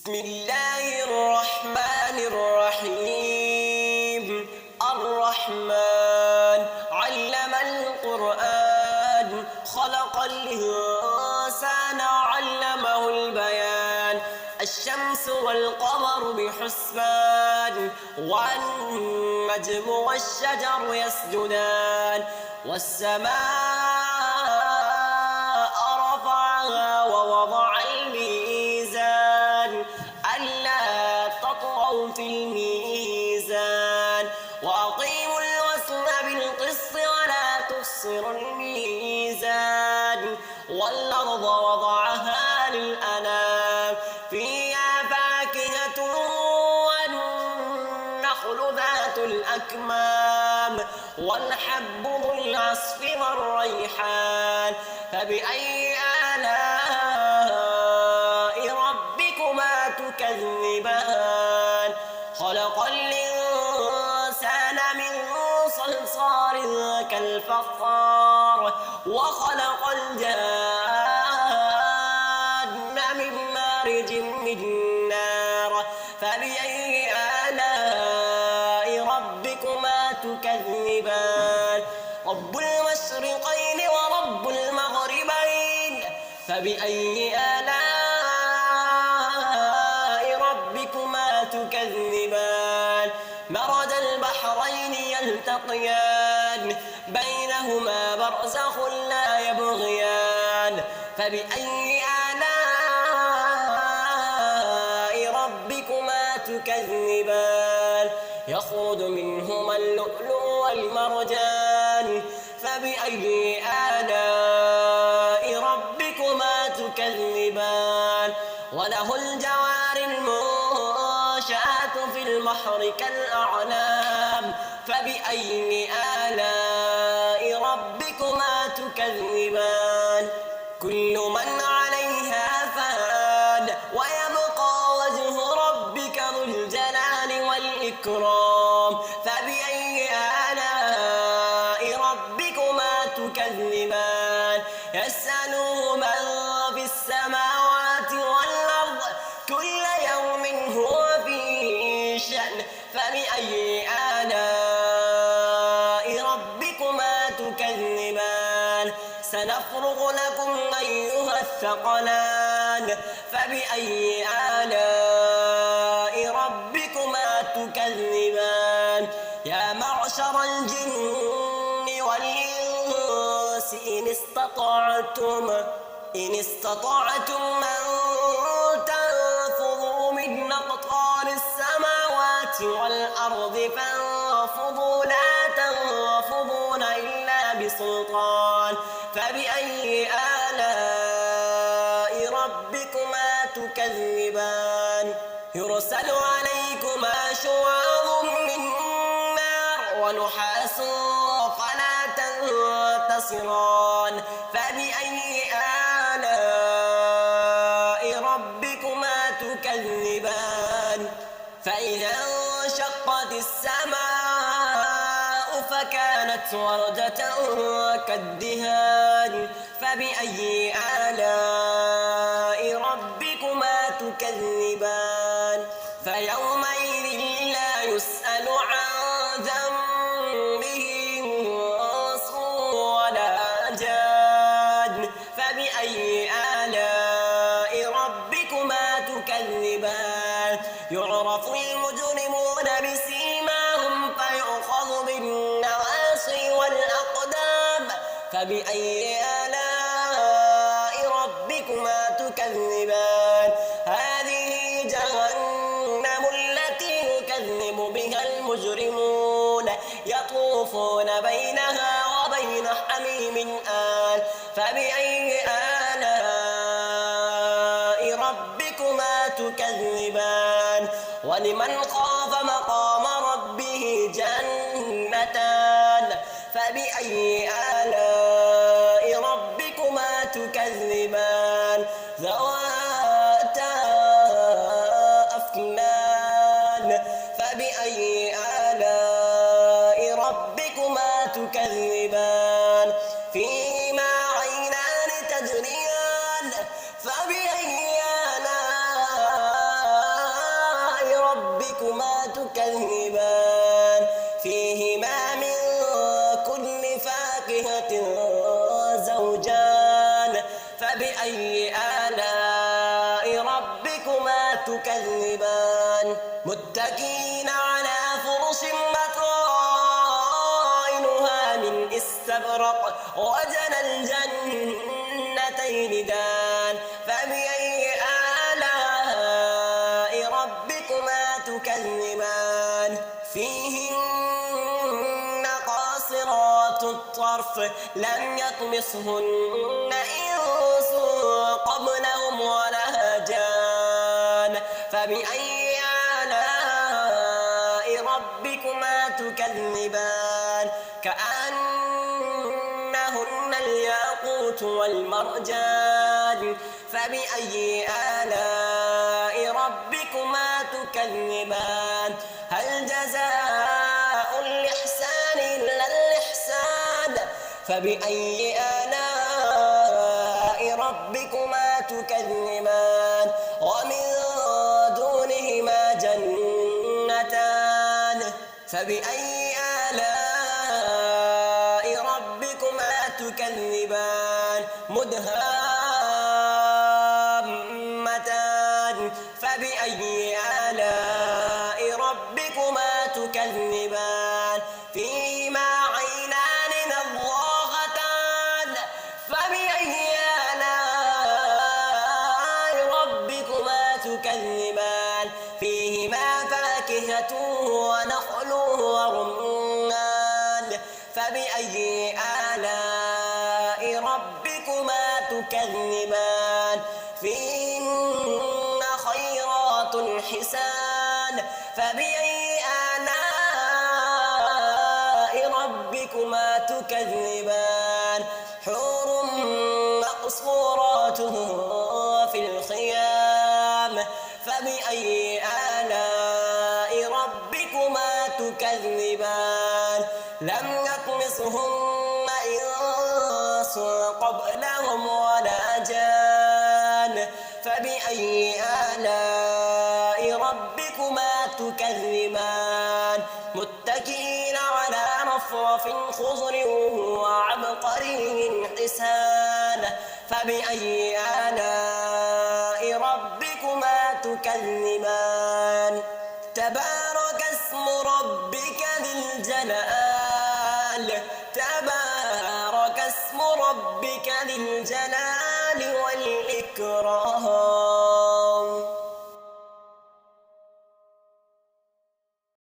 بسم الله الرحمن الرحيم. الرحمن علم القرآن، خلق الإنسان علمه البيان. الشمس والقمر بحسبان، والنجم والشجر يسجدان. والسماء رفعها ووضع الميزان ألا تطغوا في الميزان، وأقيموا الوزن بالقسط ولا تخسروا الميزان. والأرض وضعها للأنام، فيها فاكهة والنخل ذات الأكمام، والحب ذو العصف والريحان. فبأي آلاء ربكما تكذبان؟ خلق الإنسان من صلصال كالفخار، وخلق الجان من مارج من نار. فبأي آلاء ربكما تكذبان؟ رب المشرقين ورب المغربين. فبأي آلاء ربكما تكذبان؟ مرج البحرين يلتقيان، بينهما برزخ لا يبغيان. فبأي آلاء ربكما تكذبان؟ يخرج منهما اللؤلؤ والمرجان. فبأي آلاء ربكما تكذبان؟ وله الجوار المنشآت في البحر كالأعلام. فبأي آلاء ربكما تكذبان؟ كل من عليها فان، ويبقى وجه ربك ذو الجلال والإكرام. فبأي آلاء ربكما تكذبان؟ يسأله من في السماوات والأرض، كل يوم هو في شأن. فبأي آلاء ربكما تكذبان؟ سنفرغ لكم أيها الثقلان. فبأي آلاء ربكما تكذبان؟ يا معشر الجن والإنس إن استطعتم أن تنفذوا من أقطار السماوات والأرض فانفذوا، لا تنفذون إلا بسلطان. فبأي آلاء ربكما تكذبان؟ يرسل عليكما شواظ من نار ونحاس فلا تنتصران. فبأي آلاء ربكما تكذبان؟ فإذا انشقت السماء فكانت وردة كالدهان. فبأي آلاء ربكما تكذبان؟ فيومئذ لا يسأل عن ذنبه إنس ولا جان. فبأي آلاء ربكما تكذبان؟ يعرف المجرمون بسيماهم فيؤخذ بالنواصي والأقدام. فبأي آلاء ربكما تكذبان؟ هذه جهنم التي يكذب بها المجرمون، يطوفون بينها وبين حميم آن. فبأي آلاء ربكما تكذبان؟ ولمن خاف مقام ربه جنتان. فبأي آلاء ربكما تكذبان؟ ذواتا أفنان. فبأي آلاء ربكما تكذبان؟ فيهما عينان تجريان. فبأي آلاء تكذبان فيهما من كل فاكهة زوجان فبأي آلاء ربكما تكذبان متكئين على فرش بطائنها من استبرق وجنى الجنتين دان فبأي آلاء ربكما تكذبان فيهن قاصرات الطرف لم يطمثهن إنس قبلهم ولا جان فبأي آلاء ربكما تكذبان كأنهن الياقوت والمرجان فبأي آلاء ربكما تكذبان هل جزاء الإحسان إلا الإحسان فبأي آلاء ربكما تكذبان ومن دونهما جنتان فبأي آلاء ربكما تكذبان مدهامتان فبأي آلاء ربكما تكذبان فيهما عينان نضاختان فبأي آلاء ربكما تكذبان فيهما فاكهة ونخل ورمان فبأي آلاء ربكما تكذبان فيهن خيرات حسان فبأي آلاء ربكما تكذبان حور مقصورات في الخيام فبأي آلاء ربكما تكذبان لم يطمثهن إنس قبلهم ولا جان فبأي آلاء ربكما تكذبان متكئين على رفرف خضر وعبقري حسان فبأي آلاء ربكما تكذبان تبارك اسم ربك ذي الجلال تبارك اسم ربك ذي الجلال والإكرام